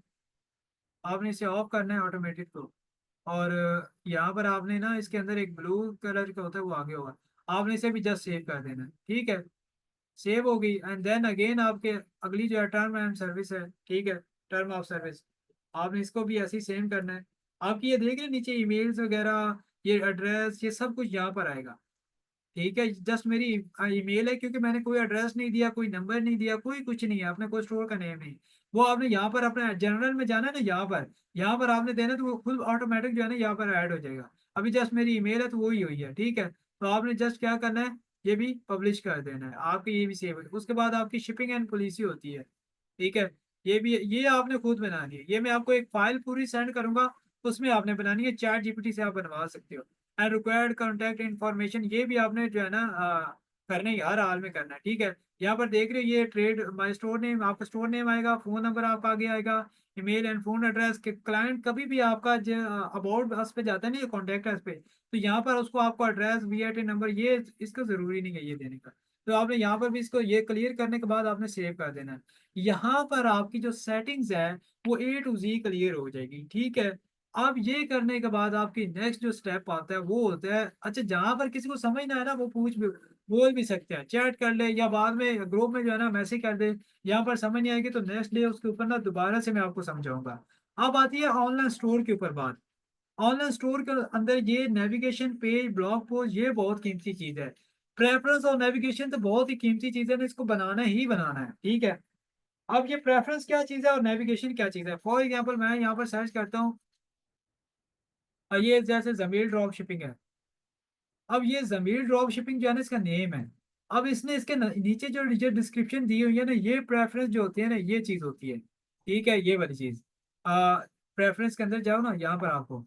आपने इसे ऑफ करना है ऑटोमेटिक को। और यहाँ पर आपने ना इसके अंदर एक ब्लू कलर का होता है वो आगे होगा, आपने इसे भी जस्ट सेव कर देना है, ठीक है। सेव होगी एंड देन अगेन आपके अगली जो है टर्म एंड सर्विस है, ठीक है, टर्म ऑफ सर्विस, आपने इसको भी ऐसे ही सेम करना है। आपकी ये देख रहे हैं नीचे ईमेल्स वगैरह, ये एड्रेस, ये सब कुछ यहाँ पर आएगा, ठीक है। जस्ट मेरी ईमेल है, क्योंकि मैंने कोई एड्रेस नहीं दिया, कोई नंबर नहीं दिया, कोई कुछ नहीं है, आपने कोई स्टोर का नेम नहीं, वो आपने यहाँ पर अपने जनरल में जाना है ना, यहाँ पर आपने देना है, तो वो खुद ऑटोमेटिक जो है ना यहाँ पर ऐड हो जाएगा। अभी जस्ट मेरी ईमेल है तो वही हुई है, ठीक है। तो आपने जस्ट क्या करना है, ये भी पब्लिश कर देना है, आपकी ये भी सेव है। उसके बाद आपकी शिपिंग एंड पॉलिसी होती है, ठीक है। ये भी, ये आपने खुद बनानी है, ये मैं आपको एक फाइल पूरी सेंड करूंगा, उसमें आपने बनानी है, चैट जीपीटी से आप बनवा सकते हो। एंड रिक्वायर्ड कॉन्टैक्ट इन्फॉर्मेशन, ये भी आपने जो है ना करने ही हर हाल में करना है, ठीक है। यहाँ पर देख रहे हो ये ट्रेड माई स्टोर नेम, आपका स्टोर नेम आएगा, फोन नंबर आपका आगे आएगा, ईमेल एंड फोन एड्रेस के। क्लाइंट कभी भी आपका जो अबाउट अस पे जाता है ना, ये कॉन्टैक्ट अस पे, तो यहाँ पर उसको आपको एड्रेस वीआईटी नंबर ये इसका जरूरी नहीं है ये देने का। तो आपने यहाँ पर भी इसको ये क्लियर करने के बाद आपने सेव कर देना है। यहाँ पर आपकी जो सेटिंग्स है वो A to Z क्लियर हो जाएगी, ठीक है। अब ये करने के बाद आपकी नेक्स्ट जो स्टेप आता है वो होता है, अच्छा जहां पर किसी को समझ ना है ना वो पूछ भी, बोल भी सकते हैं, चैट कर ले या बाद में ग्रुप में जो है ना मैसेज कर दे। यहाँ पर समझ नहीं आएगी तो नेक्स्ट डे उसके ऊपर ना दोबारा से मैं आपको समझाऊंगा। अब आती है ऑनलाइन स्टोर के ऊपर बात। ऑनलाइन स्टोर के अंदर ये नेविगेशन पेज, ब्लॉग पोस्ट, ये बहुत कीमती चीज है। प्रेफरेंस और नेविगेशन तो बहुत ही कीमती चीज है ना, इसको बनाना ही बनाना है, ठीक है। अब ये प्रेफरेंस क्या चीज है और नेविगेशन क्या चीज है, फॉर एग्जाम्पल मैं यहाँ पर सर्च करता हूँ, ये जैसे जमील ड्रॉप शिपिंग है। अब ये जमील ड्रॉप शिपिंग जो है ना इसका नेम है। अब इसने इसके नीचे जो जो डिस्क्रिप्शन दी हुई है ना, ये प्रेफरेंस जो होती है ना ये चीज होती है, ठीक है, ये वाली चीज। प्रेफरेंस के अंदर जाओ ना, यहाँ पर आपको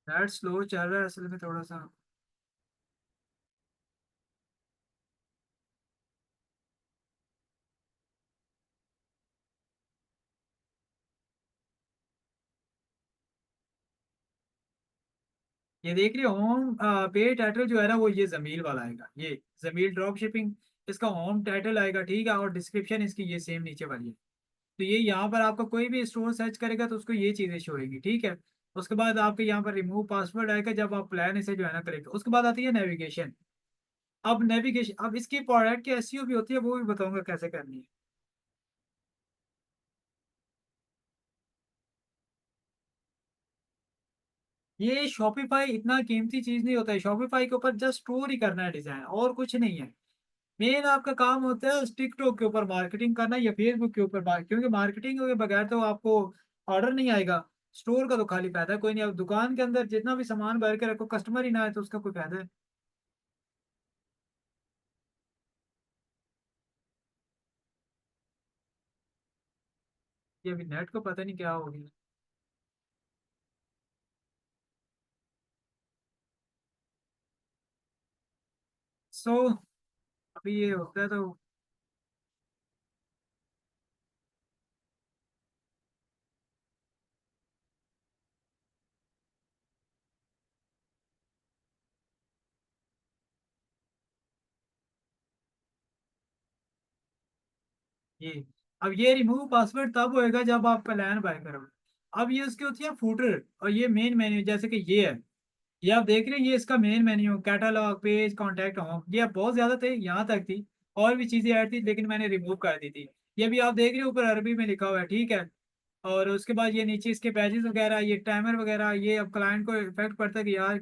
नेट स्लो चल रहा है असल में थोड़ा सा। ये देख रहे हो होम पे टाइटल जो है ना वो ये जमील वाला आएगा, ये जमील ड्रॉप शिपिंग, इसका होम टाइटल आएगा, ठीक है। और डिस्क्रिप्शन इसकी ये सेम नीचे वाली है। तो ये यहाँ पर आपका कोई भी स्टोर सर्च करेगा तो उसको ये चीजें शो होगी, ठीक है। उसके बाद आपके यहाँ पर रिमूव पासवर्ड आएगा जब आप प्लान इसे जो है ना करेंगे। उसके बाद आती है नेविगेशन। अब नेविगेशन, अब इसकी प्रोडक्ट की एसईओ भी होती है, वो भी बताऊंगा कैसे करनी है। ये शॉपिफाई इतना कीमती चीज नहीं होता है, शॉपिफाई के ऊपर जस्ट स्टोर ही करना है डिजाइन, और कुछ नहीं है। मेन आपका काम होता है टिकटॉक के ऊपर मार्केटिंग करना या फेसबुक के ऊपर क्योंकि मार्केटिंग के बगैर तो आपको ऑर्डर नहीं आएगा। स्टोर का तो खाली फायदा है कोई नहीं, अब दुकान के अंदर जितना भी सामान भर के रखो, कस्टमर ही ना आए तो उसका कोई फायदा है। ये अभी नेट को पता नहीं क्या हो गया। सो अभी ये होता है तो ये, अब ये रिमूव पासवर्ड तब होएगा जब आप प्लान बाय करोगे। अब ये उसकी होती है फूटर, और ये मेन मेन्यू जैसे कि ये है। ये आप देख रहे हैं, ये इसका main menu, catalogue, page, contact, home, ये बहुत ज्यादा थे, यहाँ तक थी। और भी चीजें ऐड थी लेकिन मैंने रिमूव कर दी थी। ये भी आप देख रहे हो ऊपर अरबी में लिखा हुआ है, ठीक है। और उसके बाद ये नीचे इसके पैजेस वगैरह, ये टाइमर वगैरह, ये अब क्लाइंट को इफेक्ट पड़ता है कि यार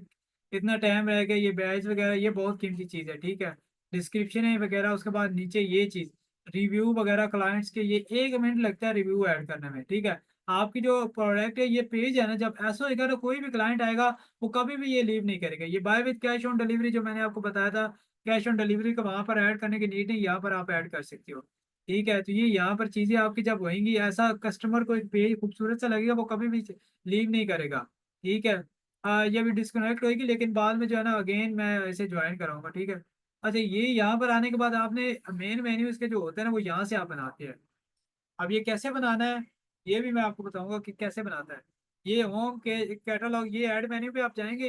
इतना टाइम रह गया, ये बैज वगैरह, ये बहुत कीमती चीज़ है, ठीक है। डिस्क्रिप्शन है वगैरह, उसके बाद नीचे ये चीज़, रिव्यू वगैरह क्लाइंट्स के, ये 1 मिनट लगता है रिव्यू ऐड करने में, ठीक है। आपकी जो प्रोडक्ट है, ये पेज है ना, जब ऐसा होगा तो कोई भी क्लाइंट आएगा वो कभी भी ये लीव नहीं करेगा। ये buy with cash on delivery जो मैंने आपको बताया था, कैश ऑन डिलीवरी को वहां पर ऐड करने की नीड नहीं, यहाँ पर आप ऐड कर सकते हो। ठीक है, तो ये यहाँ पर चीजें आपकी जब होंगी, ऐसा कस्टमर को एक पेज खूबसूरत सा लगेगा, वो कभी भी लीव नहीं करेगा। ठीक है। ये भी डिस्कनेक्ट होगी लेकिन बाद में जो है ना अगेन मैं इसे ज्वाइन कराऊंगा, ठीक है। अच्छा, ये यहाँ पर आने के बाद आपने मेन मेन्यू इसके जो होते हैं ना, वो यहाँ से आप बनाते हैं। अब ये कैसे बनाना है, ये भी मैं आपको बताऊंगा कि कैसे बनाता है। ये होम के कैटलॉग, ये ऐड मेन्यू पे आप जाएंगे।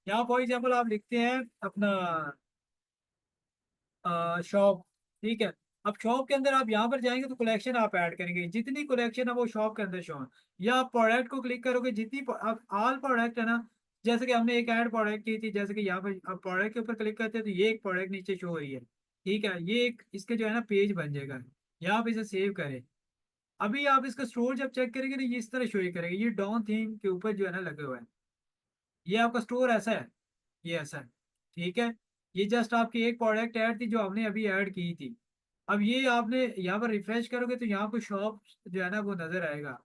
यहाँ फॉर एग्जाम्पल आप लिखते हैं अपना शॉप, ठीक है। अब शॉप के अंदर आप यहाँ पर जाएंगे तो कलेक्शन आप ऐड करेंगे, जितनी कलेक्शन है वो शॉप के अंदर शो है। या आप प्रोडक्ट को क्लिक करोगे, जितनी आप ऑल प्रोडक्ट है ना, जैसे कि हमने एक ऐड प्रोडक्ट की थी, जैसे कि यहाँ पर आप प्रोडक्ट के ऊपर क्लिक करते हैं तो ये एक प्रोडक्ट नीचे शो हो रही है, ठीक है। ये एक इसके जो है ना पेज बन जाएगा, या आप इसे सेव करें। अभी आप इसका स्टोर जब चेक करेंगे तो ये इस तरह शो ही करेगा, ये डॉन थीम के ऊपर जो है ना लगे हुए हैं। ये आपका स्टोर ऐसा है, ये ऐसा है, ठीक है। ये जस्ट आपकी एक प्रोडक्ट ऐड थी जो हमने अभी ऐड की थी। अब ये आपने यहाँ पर रिफ्रेश करोगे तो यहाँ पर शॉप जो है ना वो नजर आएगा।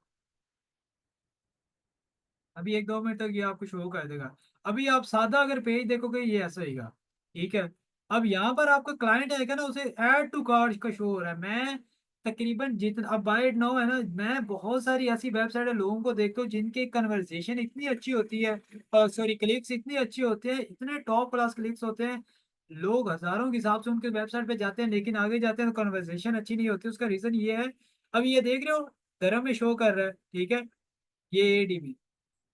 अभी 1-2 मिनट तक ये आपको शो कर देगा। अभी आप सादा अगर पेज देखोगे ये ऐसा होगा, ठीक है। अब यहाँ पर आपका क्लाइंट आएगा ना, उसे ऐड टू कार्ट का शो हो रहा है। मैं तकरीबन जितना अब बाय इट नाउ है ना, मैं बहुत सारी ऐसी वेबसाइट है लोगों को देखता हूँ जिनकी कन्वर्सेशन इतनी अच्छी होती है, सॉरी क्लिक्स इतनी अच्छे होते हैं, इतने टॉप क्लास क्लिक्स होते हैं। लोग हजारों के हिसाब से उनके वेबसाइट पे जाते हैं, लेकिन आगे जाते हैं तो कन्वर्सेशन अच्छी नहीं होती। उसका रीजन ये है, अब ये देख रहे हो धर्म में शो कर रहा है, ठीक है। ये एडीबी,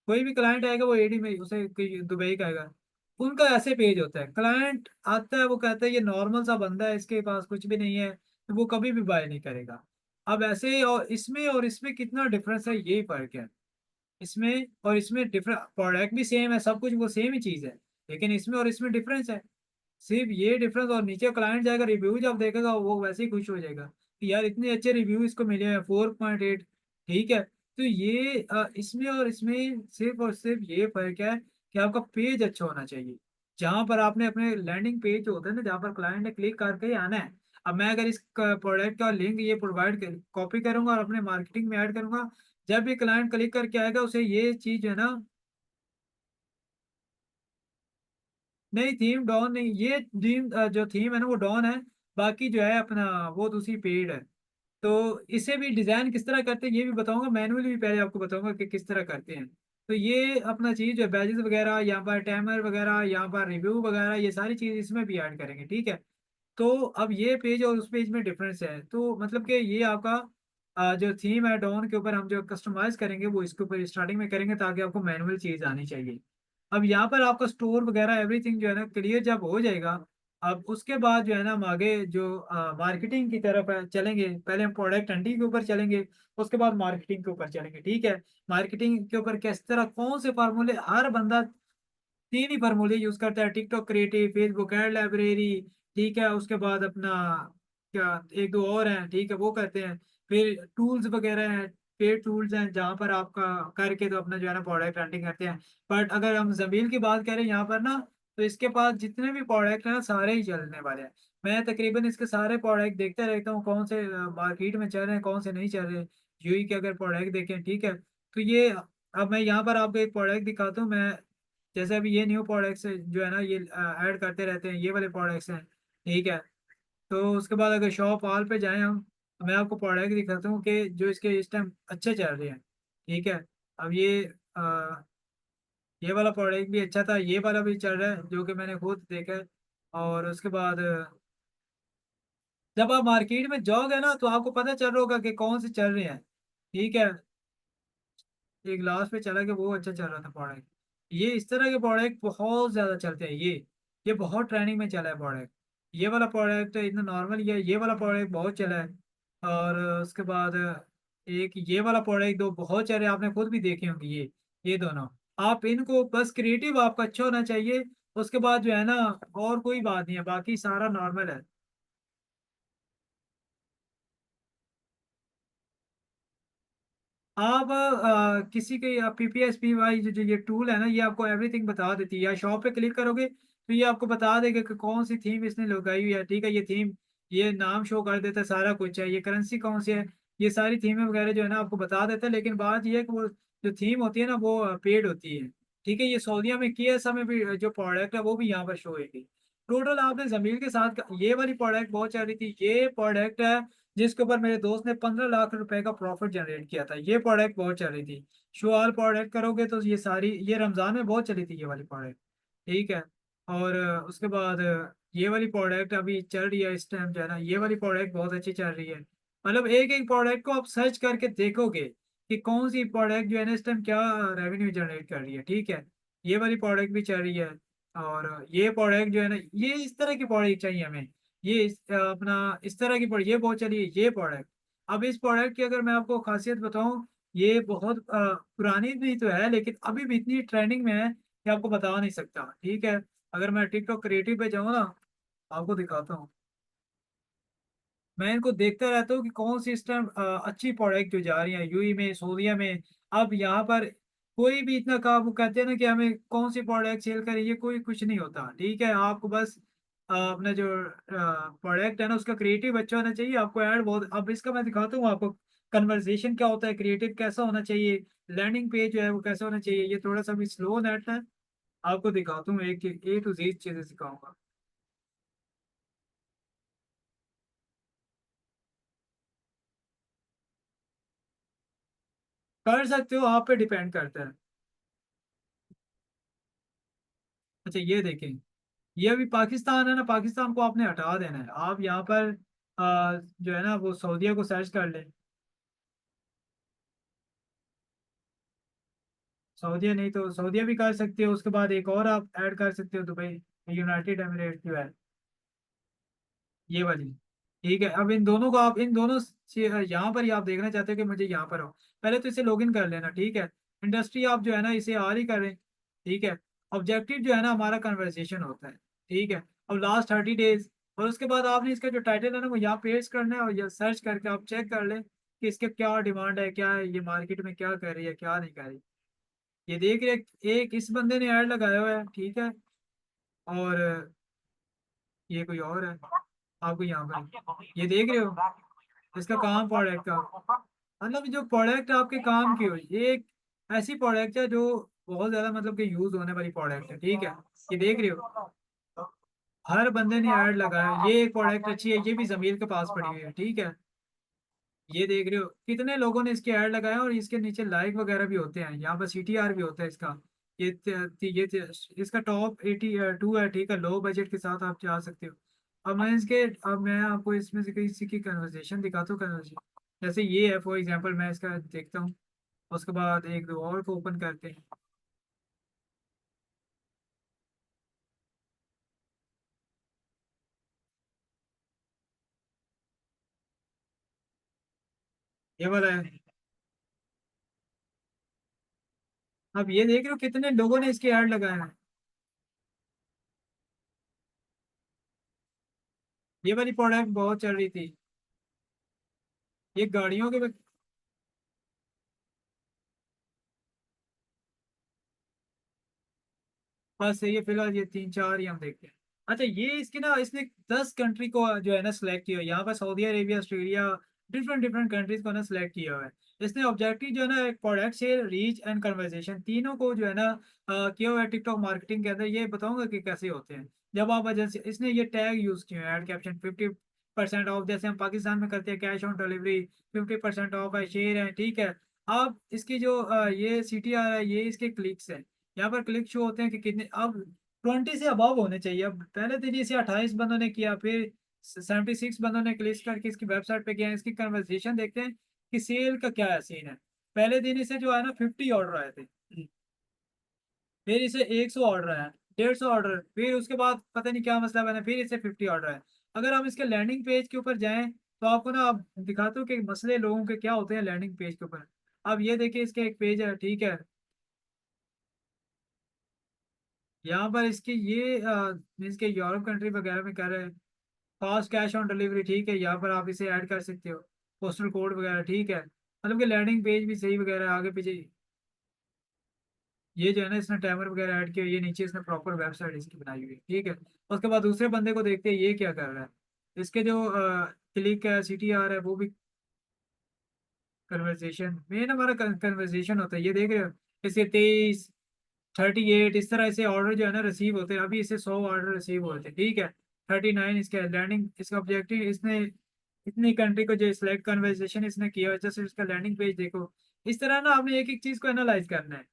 कोई भी क्लाइंट आएगा वो एडी में उसे कोई दुबई का आएगा, उनका ऐसे पेज होता है। क्लाइंट आता है वो कहता है ये नॉर्मल सा बंदा है, इसके पास कुछ भी नहीं है, तो वो कभी भी बाय नहीं करेगा। अब ऐसे और इसमें कितना डिफरेंस है, यही फर्क है। इसमें और इसमें डिफरेंट, प्रोडक्ट भी सेम है, सब कुछ वो सेम ही चीज है, लेकिन इसमें और इसमें डिफरेंस है, सिर्फ ये डिफरेंस। और नीचे क्लाइंट जाएगा रिव्यू जब देखेगा वो वैसे ही खुश हो जाएगा कि यार इतने अच्छे रिव्यू इसको मिले हैं, 4.8, ठीक है। तो ये इसमें और इसमें सिर्फ और सिर्फ ये फर्क है कि आपका पेज अच्छा होना चाहिए। जहां पर आपने अपने लैंडिंग पेज जो होता है ना, जहाँ पर क्लाइंट ने क्लिक करके ही आना है। अब मैं अगर इस प्रोडक्ट का लिंक ये प्रोवाइड कर कॉपी करूंगा और अपने मार्केटिंग में ऐड करूंगा, जब भी क्लाइंट क्लिक करके आएगा उसे ये चीज जो है ना, नहीं थीम डॉन नहीं, ये थीम जो थीम है ना वो डॉन है। बाकी जो है अपना वो दूसरी पेड है। तो इसे भी डिजाइन किस तरह करते हैं ये भी बताऊंगा, मैनुअली भी पहले आपको बताऊंगा कि किस तरह करते हैं। तो ये अपना चीज जो है बैजेस वगैरह, यहाँ पर टाइमर वगैरह, यहाँ पर रिव्यू वगैरह, ये सारी चीज इसमें भी ऐड करेंगे, ठीक है। तो अब ये पेज और उस पेज में डिफरेंस है, तो मतलब कि ये आपका जो थीम है डॉन के ऊपर हम जो कस्टमाइज करेंगे वो इसके ऊपर स्टार्टिंग में करेंगे ताकि आपको मैनुअल चीज आनी चाहिए। अब यहाँ पर आपका स्टोर वगैरह एवरीथिंग जो है ना क्लियर जब हो जाएगा, अब उसके बाद जो है ना हम आगे जो मार्केटिंग की तरफ चलेंगे। पहले हम प्रोडक्ट हंटिंग के ऊपर चलेंगे, उसके बाद मार्केटिंग के ऊपर चलेंगे, ठीक है। मार्केटिंग के ऊपर किस तरह कौन से फार्मूले हर बंदा, तीन ही फार्मूले यूज करता है: TikTok creative, Facebook ad library, ठीक है। उसके बाद अपना क्या, एक दो और हैं, ठीक है, वो करते हैं। फिर टूल्स वगैरह हैं, पेड टूल्स हैं जहाँ पर आपका करके तो अपना जो है ना प्रोडक्ट हंटिंग करते हैं। बट अगर हम जमील की बात करें यहाँ पर ना, तो इसके पास जितने भी प्रोडक्ट हैं ना सारे ही चलने वाले हैं। मैं तकरीबन इसके सारे प्रोडक्ट देखते रहता हूँ, कौन से मार्केट में चल रहे हैं, कौन से नहीं चल रहे। यूई के अगर प्रोडक्ट देखें, ठीक है, तो ये, अब मैं यहाँ पर आपको एक प्रोडक्ट दिखाता हूँ। मैं जैसे अभी ये न्यू प्रोडक्ट्स जो है ना ये ऐड करते रहते हैं, ये वाले प्रोडक्ट्स हैं, ठीक है। तो उसके बाद अगर शॉप ऑल पे जाएं हम, तो मैं आपको प्रोडक्ट दिखाता हूँ कि जो इसके इस टाइम अच्छे चल रहे हैं, ठीक है। अब ये वाला प्रोडक्ट भी अच्छा था, ये वाला भी चल रहा है जो कि मैंने खुद देखा है। और उसके बाद जब आप मार्केट में जाओगे ना तो आपको पता चल रहा होगा कि कौन से चल रहे हैं, ठीक है। एक लास्ट पे चला कि वो अच्छा चल रहा था प्रोडक्ट। ये इस तरह के प्रोडक्ट बहुत ज्यादा चलते हैं, ये बहुत ट्रेंडिंग में चला है प्रोडक्ट। ये वाला प्रोडक्ट इतना नॉर्मल, ये वाला प्रोडक्ट बहुत चला है। और उसके बाद एक ये वाला प्रोडक्ट, दो बहुत चल रहे हैं, आपने खुद भी देखे होंगे ये दोनों। आप इनको बस क्रिएटिव आपका अच्छा होना चाहिए, उसके बाद जो है ना और कोई बात नहीं है, बाकी सारा नॉर्मल है। आप किसी के PPSPY जो ये टूल है ना, ये आपको एवरीथिंग बता देती है। या शॉप पे क्लिक करोगे तो ये आपको बता देगा कि कौन सी थीम इसने लगाई हुई है, ठीक है। ये थीम, ये नाम शो कर देता है, सारा कुछ है, ये करेंसी कौन सी है, ये सारी थीमें वगैरह जो है ना आपको बता देता है। लेकिन बात ये है कि वो जो थीम होती है ना वो पेड होती है, ठीक है। ये सऊदीया में किया समय भी जो प्रोडक्ट है वो भी यहाँ पर शो होगी। टोटल आपने जमीन के साथ ये वाली प्रोडक्ट बहुत चल रही थी, ये प्रोडक्ट है जिसके ऊपर मेरे दोस्त ने 15 लाख रुपए का प्रॉफिट जनरेट किया था। ये प्रोडक्ट बहुत चल रही थी। शो ऑल प्रोडक्ट करोगे तो ये सारी, ये रमजान में बहुत चली थी ये वाली प्रोडक्ट, ठीक है। और उसके बाद ये वाली प्रोडक्ट अभी चल रही है इस टाइम जो है ना, ये वाली प्रोडक्ट बहुत अच्छी चल रही है। मतलब एक एक प्रोडक्ट को आप सर्च करके देखोगे कि कौन सी प्रोडक्ट जो है ना इस टाइम क्या रेवेन्यू जनरेट कर रही है, ठीक है। ये वाली प्रोडक्ट भी चल रही है। और ये प्रोडक्ट जो है ना, ये इस तरह की प्रोडक्ट चाहिए हमें। ये अपना इस तरह की ये बहुत चली है ये प्रोडक्ट। अब इस प्रोडक्ट की अगर मैं आपको खासियत बताऊं, ये बहुत पुरानी भी तो है लेकिन अभी भी इतनी ट्रेंडिंग में है कि आपको बता नहीं सकता, ठीक है। अगर मैं टिकटॉक क्रिएटिव पे जाऊँ ना, आपको दिखाता हूँ। मैं इनको देखता रहता हूँ कि कौन सी इस टाइम अच्छी प्रोडक्ट जो जा रही है यूई में, सऊदीया में। अब यहाँ पर कोई भी इतना काम, वो कहते हैं ना कि हमें कौन सी प्रोडक्ट सेल करें, ये कोई कुछ नहीं होता, ठीक है। आपको बस अपना जो प्रोडक्ट है ना उसका क्रिएटिव अच्छा होना चाहिए। आपको ऐड बहुत, अब इसका मैं दिखाता हूँ आपको कन्वर्सेशन क्या होता है, क्रिएटिव कैसा होना चाहिए, लैंडिंग पेज जो है वो कैसा होना चाहिए। ये थोड़ा सा भी स्लो नेट है, आपको दिखाता हूँ, एक A to Z चीजें सिखाऊंगा। कर सकते हो, आप पे डिपेंड करता है। अच्छा ये देखें, ये अभी पाकिस्तान है ना, पाकिस्तान को आपने हटा देना है। आप यहाँ पर जो है ना वो सऊदीया को सर्च कर लें। सऊदीया नहीं तो सऊदीया भी कर सकते हो, उसके बाद एक और आप ऐड कर सकते हो, दुबई, यूनाइटेड एमिरेट जो है, ये वाली, ठीक है। अब इन दोनों को आप, इन दोनों से यहाँ पर ही आप देखना चाहते हो कि मुझे यहाँ पर हो, पहले तो इसे लॉगिन कर लेना, ठीक है। इंडस्ट्री आप जो है ना इसे आर ही करें, ठीक है। ऑब्जेक्टिव जो है ना हमारा कन्वर्सेशन होता है, ठीक है। अब लास्ट 30 डेज, और उसके बाद आपने इसका जो टाइटल है ना वो यहाँ पेस्ट करना है, और या सर्च करके आप चेक कर लें कि इसके क्या डिमांड है, क्या है ये मार्केट में, क्या कर रही है, क्या नहीं कर रही। ये देख रहे एक इस बंदे ने ऐड लगाया हुआ है, ठीक है। और ये कोई और है, आपको यहाँ पर ये देख रहे हो, इसका काम प्रोडक्ट का, मतलब जो प्रोडक्ट आपके काम की हो, ये एक ऐसी प्रोडक्ट है जो बहुत ज्यादा मतलब कि यूज होने वाली प्रोडक्ट है, ठीक है। ये देख रहे हो, हर बंदे ने ऐड लगाया, ये एक प्रोडक्ट अच्छी है, ये भी जमीर के पास पड़ी हुई है, ठीक है। ये देख रहे हो कितने लोगों ने इसके ऐड लगाए, और इसके नीचे लाइक वगैरह भी होते हैं, यहाँ पर CTR भी होता है इसका। इसका टॉप 82 है, ठीक है। लो बजट के साथ आप जा सकते हो। अब मैं आपको इसमें से किसी की कन्वर्सेशन दिखाता हूँ, कन्वर्सेशन जैसे ये है फॉर एग्जांपल, मैं इसका देखता हूँ। उसके बाद एक दो और को ओपन करते हैं। ये वाला है। अब ये देख रहे हो कितने लोगों ने इसके ऐड लगाए हैं। ये वाली प्रोडक्ट बहुत चल रही थी। ये गाड़ियों के। बस ये फिलहाल ये तीन चार ही हम देखते हैं। अच्छा ये इसकी ना इसने 10 कंट्री को जो है ना सिलेक्ट किया है। यहाँ पर Saudi Arabia, Australia, different different countries को ना सिलेक्ट किया हुआ है। इसने ऑब्जेक्टिव जो है ना एक प्रोडक्ट से रीच एंड कन्वर्सेशन तीनों को जो है ना किया हुआ है टिकटॉक मार्केटिंग के अंदर। ये बताऊंगा कि कैसे होते हैं। जब आप एजेंसी इसने ये टैग यूज किए हैं एड कैप्शन 50% ऑफ, जैसे हम पाकिस्तान में करते हैं कैश ऑन डिलीवरी 50% ऑफ है, शेयर है, ठीक है। अब इसकी जो ये CTR है, ये इसके क्लिक्स है। यहाँ पर क्लिक शो होते हैं कि कितने। अब 20 से अबव होने चाहिए। अब पहले दिन इसे 28 बंदों ने किया, फिर 76 बंदों ने क्लिक करके इसकी वेबसाइट पे किया। इसकी कन्वर्सेशन देखते हैं कि सेल का क्या है सीन है। पहले दिन इसे जो है ना 50 ऑर्डर आए थे, फिर इसे 100 ऑर्डर आया, 150 ऑर्डर, फिर उसके बाद पता नहीं क्या मसला बना, फिर इसे 50 ऑर्डर आए। अगर हम इसके लैंडिंग पेज के ऊपर जाएं तो आपको ना अब दिखाता हूँ कि मसले लोगों के क्या होते हैं लैंडिंग पेज के ऊपर। अब ये देखिए इसके एक पेज है, ठीक है। यहाँ पर इसके ये मीन्स के यूरोप कंट्री वगैरह में कर रहे हैं फास्ट कैश ऑन डिलीवरी, ठीक है। यहाँ पर आप इसे ऐड कर सकते हो, पोस्टल कोड वगैरह, ठीक है। मतलब कि लैंडिंग पेज भी सही वगैरह आगे पीछे। ये जो है ना इसने टाइमर वगैरह ऐड किया, ये नीचे इसने प्रॉपर वेबसाइट इसकी बनाई हुई है, ठीक है। उसके बाद दूसरे बंदे को देखते हैं ये क्या कर रहा है। इसके जो क्लिक है, CTR है, वो भी कन्वर्सेशन मेन हमारा कन्वर्सेशन होता है। ये देख रहे हो इसके 23, 38 इस तरह से ऑर्डर जो है ना रिसीव होते हैं। अभी इससे 100 ऑर्डर रिसीव हुए थे, ठीक है। 39 इसका लैंडिंग, इसका ऑब्जेक्टिव इसने इतनी कंट्री को जो सिलेक्ट कन्वर्सेशन इसने किया, जैसे इसका लैंडिंग पेज देखो। इस तरह ना आपने एक एक चीज को एनालाइज करना है।